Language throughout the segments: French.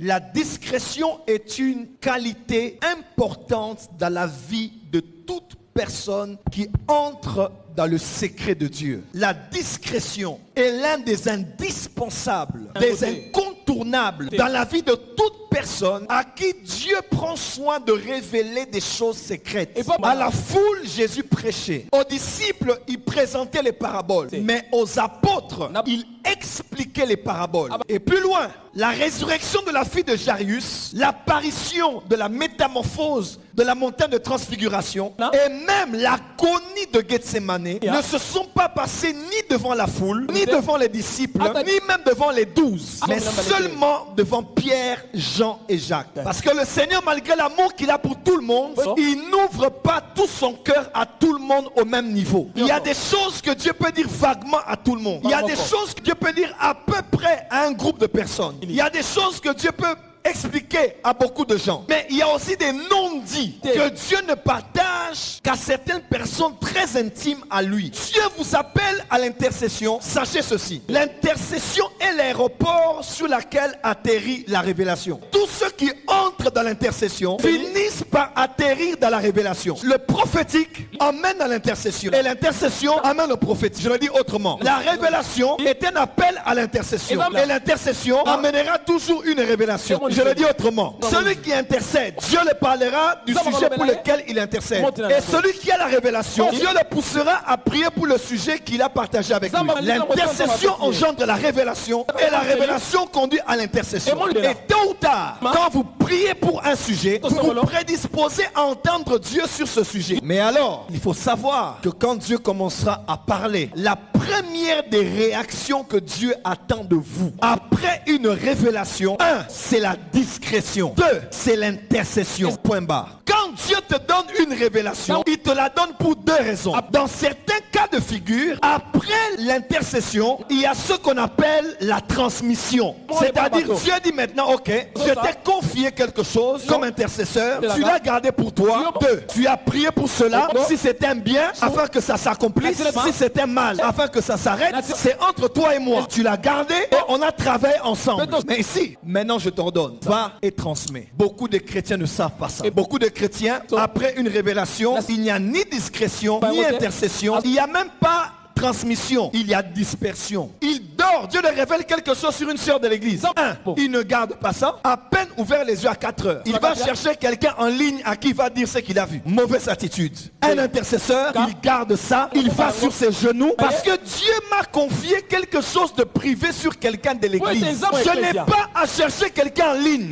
La discrétion est une qualité importante dans la vie de toute personne qui entre dans le secret de Dieu. La discrétion est l'un des indispensables, des incontournables dans la vie de toute personne à qui Dieu prend soin de révéler des choses secrètes. À la foule, Jésus prêchait. Aux disciples, il présentait les paraboles. Mais aux apôtres, il expliquait les paraboles. Et plus loin, la résurrection de la fille de Jairus, l'apparition de la métamorphose de la montagne de transfiguration et même l'agonie de Gethsémane ne se sont pas passés ni devant la foule, ni devant les disciples, ni même devant les 12, mais seulement devant Pierre, Jean et Jacques. Parce que le Seigneur, malgré l'amour qu'il a pour tout le monde, il n'ouvre pas tout son cœur à tout le monde au même niveau. Il y a des choses que Dieu peut dire vaguement à tout le monde. Il y a des choses que Dieu peut dire à peu près à un groupe de personnes. Il y a des choses que Dieu peut expliquer à beaucoup de gens. Mais il y a aussi des non-dits que Dieu ne partage qu'à certaines personnes très intimes à lui. Dieu vous appelle à l'intercession. Sachez ceci. L'intercession est l'aéroport sur lequel atterrit la révélation. Tous ceux qui entrent dans l'intercession finissent par atterrir dans la révélation. Le prophétique emmène à l'intercession. Et l'intercession amène au prophétique. Je le dis autrement. La révélation est un appel à l'intercession. Et l'intercession amènera toujours une révélation. Je le dis autrement. Celui qui intercède, Dieu le parlera du sujet pour lequel il intercède. Et celui qui a la révélation, Dieu le poussera à prier pour le sujet qu'il a partagé avec lui. L'intercession engendre la révélation et la révélation conduit à l'intercession. Et tôt ou tard, quand vous priez pour un sujet, vous vous prédisposez à entendre Dieu sur ce sujet. Mais alors, il faut savoir que quand Dieu commencera à parler, la première des réactions que Dieu attend de vous, après une révélation, 1, c'est la discrétion. 2, c'est l'intercession. Point barre. Quand Dieu te donne une révélation, il te la donne pour 2 raisons. Dans certains cas de figure, après l'intercession, il y a ce qu'on appelle la transmission. C'est-à-dire, Dieu dit maintenant, ok, je t'ai confié quelque chose comme intercesseur, tu l'as gardé pour toi. 2, tu as prié pour cela, si c'est un bien, afin que ça s'accomplisse, si c'est un mal, afin que ça s'arrête, c'est entre toi et moi. Tu l'as gardé et on a travaillé ensemble. Mais ici, maintenant je t'ordonne, va et transmets. Beaucoup de chrétiens ne savent pas ça. Et beaucoup de chrétiens, après une révélation, il n'y a ni discrétion, ni intercession. Il n'y a même pas transmission, il y a dispersion. Il dort, Dieu lui révèle quelque chose sur une sœur de l'église. 1, il ne garde pas ça. À peine ouvert les yeux à 4 heures, il va chercher quelqu'un en ligne à qui il va dire ce qu'il a vu. Mauvaise attitude. Un intercesseur, il garde ça, il va sur ses genoux parce que Dieu m'a confié quelque chose de privé sur quelqu'un de l'église. Je n'ai pas à chercher quelqu'un en ligne.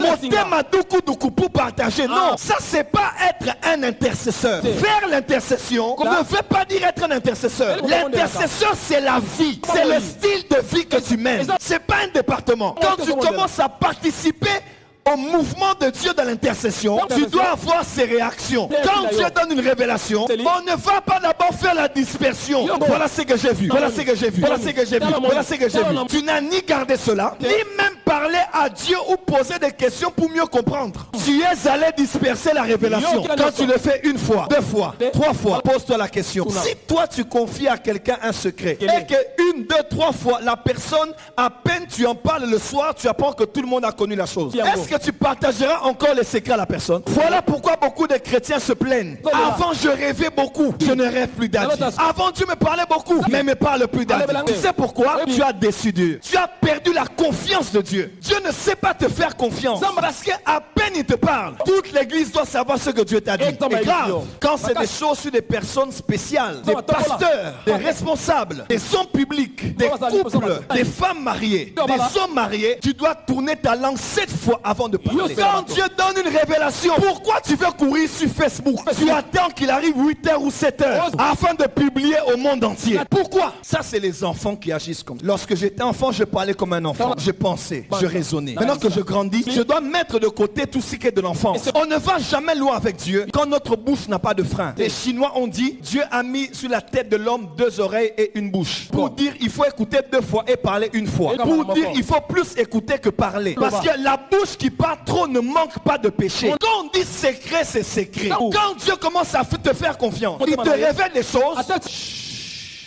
Pour partager. Non, ça c'est pas être un intercesseur. Faire l'intercession ne veut pas dire être un intercesseur. L'intercession, c'est la vie. C'est le style de vie que tu mènes. C'est pas un département. Quand tu commences à participer au mouvement de Dieu dans l'intercession, tu dois avoir ces réactions. Quand Dieu donne une révélation, on ne va pas d'abord faire la dispersion. Voilà ce que j'ai vu. Voilà ce que j'ai vu. Voilà ce que j'ai vu. Voilà ce que j'ai vu. Tu n'as ni gardé cela, ni même parlé à Dieu ou poser des questions pour mieux comprendre. Tu es allé disperser la révélation. Quand tu le fais 1 fois, 2 fois, 3 fois, pose-toi la question. Si toi tu confies à quelqu'un un secret et que 1, 2, 3 fois la personne, à peine tu en parles le soir, tu apprends que tout le monde a connu la chose. Est-ce que tu partageras encore les secrets à la personne? Voilà pourquoi beaucoup de chrétiens se plaignent. Avant je rêvais beaucoup, je ne rêve plus d'Adieu. Avant Dieu me parlait beaucoup, mais ne me parle plus d'Adieu. Tu sais pourquoi? Tu as déçu Dieu. Tu as perdu la confiance de Dieu. Dieu ne sait pas te faire confiance parce qu'à peine il te parle, toute l'église doit savoir ce que Dieu t'a dit. Et grave, quand c'est des choses sur des personnes spéciales, des pasteurs, des responsables, des hommes publics, des couples, des femmes mariées, des hommes mariés, tu dois tourner ta langue 7 fois avant de parler. Quand Dieu donne une révélation, pourquoi tu veux courir sur Facebook? Tu attends qu'il arrive 8h ou 7h afin de publier au monde entier. Pourquoi? Ça c'est les enfants qui agissent comme ça. Lorsque j'étais enfant, je parlais comme un enfant. Je pensais, je raisonnais. Maintenant que je grandis, je dois mettre de côté tout ce qui est de l'enfance. On ne va jamais loin avec Dieu quand notre bouche n'a pas de frein. Les Chinois ont dit, Dieu a mis sur la tête de l'homme 2 oreilles et une bouche. Pour dire, il faut écouter 2 fois et parler 1 fois. Pour dire, il faut plus écouter que parler. Parce que la bouche qui parle trop ne manque pas de péché. Quand on dit secret, c'est secret. Quand Dieu commence à te faire confiance, il te révèle des choses.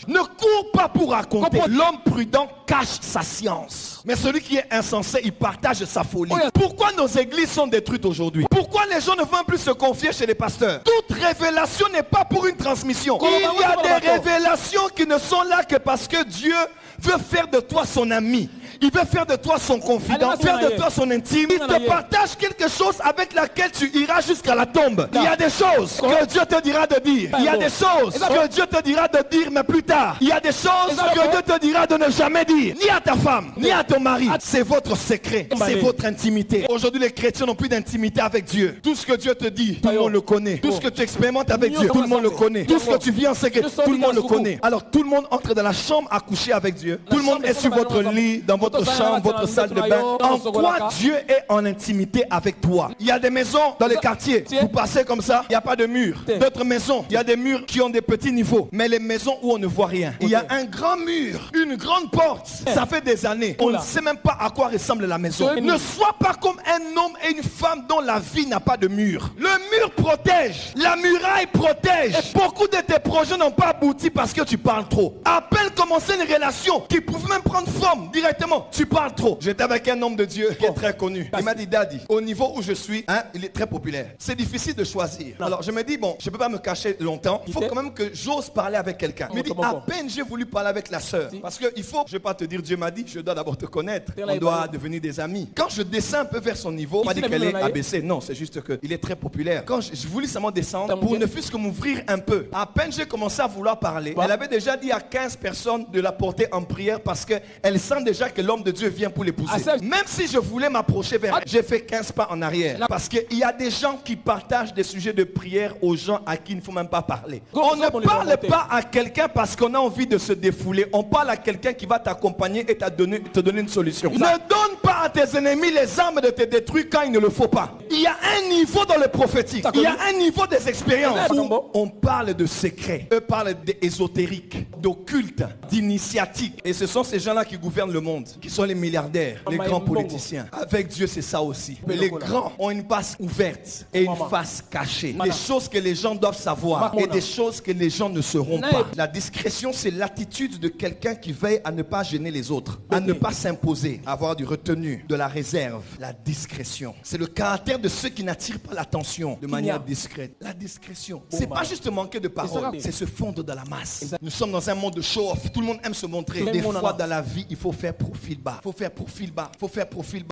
partage. Ne cours pas pour raconter. L'homme prudent cache sa science. Mais celui qui est insensé, il partage sa folie. Pourquoi nos églises sont détruites aujourd'hui? Pourquoi les gens ne veulent plus se confier chez les pasteurs? Toute révélation n'est pas pour une transmission. Il y a des révélations qui ne sont là que parce que Dieu veut faire de toi son ami. Il veut faire de toi son confident, faire de toi son intime. Il te partage quelque chose avec laquelle tu iras jusqu'à la tombe. Il y a des choses que Dieu te dira de dire. Il y a des choses que Dieu te dira de dire, mais plus tard. Il y a des choses que Dieu te dira de ne jamais dire. Ni à ta femme, ni à ton mari. C'est votre secret, c'est votre intimité. Aujourd'hui, les chrétiens n'ont plus d'intimité avec Dieu. Tout ce que Dieu te dit, tout le monde le connaît. Tout ce que tu expérimentes avec Dieu, tout le monde le connaît. Tout ce que tu vis en secret, tout le monde le connaît. Alors tout le monde entre dans la chambre à coucher avec Dieu. Tout le monde est sur votre lit, dans votre chambre, votre salle de bain. En quoi Dieu est en intimité avec toi? Il y a des maisons dans les quartiers, vous passez comme ça, il n'y a pas de mur. D'autres maisons, il y a des murs qui ont des petits niveaux, mais les maisons où on ne voit rien. Il y a un grand mur, une grande porte. Ça fait des années, on ne sait même pas à quoi ressemble la maison. Ne sois pas comme un homme et une femme dont la vie n'a pas de mur. Le mur protège, la muraille protège. Et beaucoup de tes projets n'ont pas abouti parce que tu parles trop. À peine commencer une relation qui pouvait même prendre forme directement, tu parles trop. J'étais avec un homme de Dieu qui est très connu. Il m'a dit, Daddy, au niveau où je suis, il est très populaire. C'est difficile de choisir. Alors je me dis, bon, je ne peux pas me cacher longtemps. Il faut quand même que j'ose parler avec quelqu'un. Il me dit, à peine j'ai voulu parler avec la sœur. Parce qu'il faut, je ne vais pas te dire, Dieu m'a dit, je dois d'abord te connaître. On doit devenir des amis. Quand je descends un peu vers son niveau, il m'a dit qu'elle est abaissée. Non, c'est juste qu'il est très populaire. Quand je voulais seulement descendre pour ne fût-ce que m'ouvrir un peu. À peine j'ai commencé à vouloir parler, elle avait déjà dit à 15 personnes de la porter en prière parce qu'elle sent déjà que l'homme de Dieu vient pour l'épouser. Même si je voulais m'approcher vers elle, j'ai fait 15 pas en arrière. Parce qu'il y a des gens qui partagent des sujets de prière aux gens à qui il ne faut même pas parler. On ne parle pas à quelqu'un parce qu'on a envie de se défouler. On parle à quelqu'un qui va t'accompagner et te donner une solution. Ne donne pas à tes ennemis les armes de te détruire quand il ne le faut pas. Il y a un niveau dans le prophétique. Il y a un niveau des expériences où on parle de secrets. Eux parlent d'ésotérique, d'occulte, d'initiatique. Et ce sont ces gens-là qui gouvernent le monde, qui sont les milliardaires, les grands politiciens. Avec Dieu, c'est ça aussi. Mais les grands ont une face ouverte et une face cachée. Des choses que les gens doivent savoir et des choses que les gens ne sauront pas. La discrétion, c'est l'attitude de quelqu'un qui veille à ne pas gêner les autres, à ne pas s'imposer, à avoir du retenu, de la réserve. La discrétion, c'est le caractère de ceux qui n'attirent pas l'attention de manière discrète. La discrétion, c'est pas juste manquer de parole, c'est se fondre dans la masse. Nous sommes dans un monde de show-off. Tout le monde aime se montrer. Des fois dans la vie, il faut faire profil bas. Il faut faire profil bas. Il faut faire profil bas.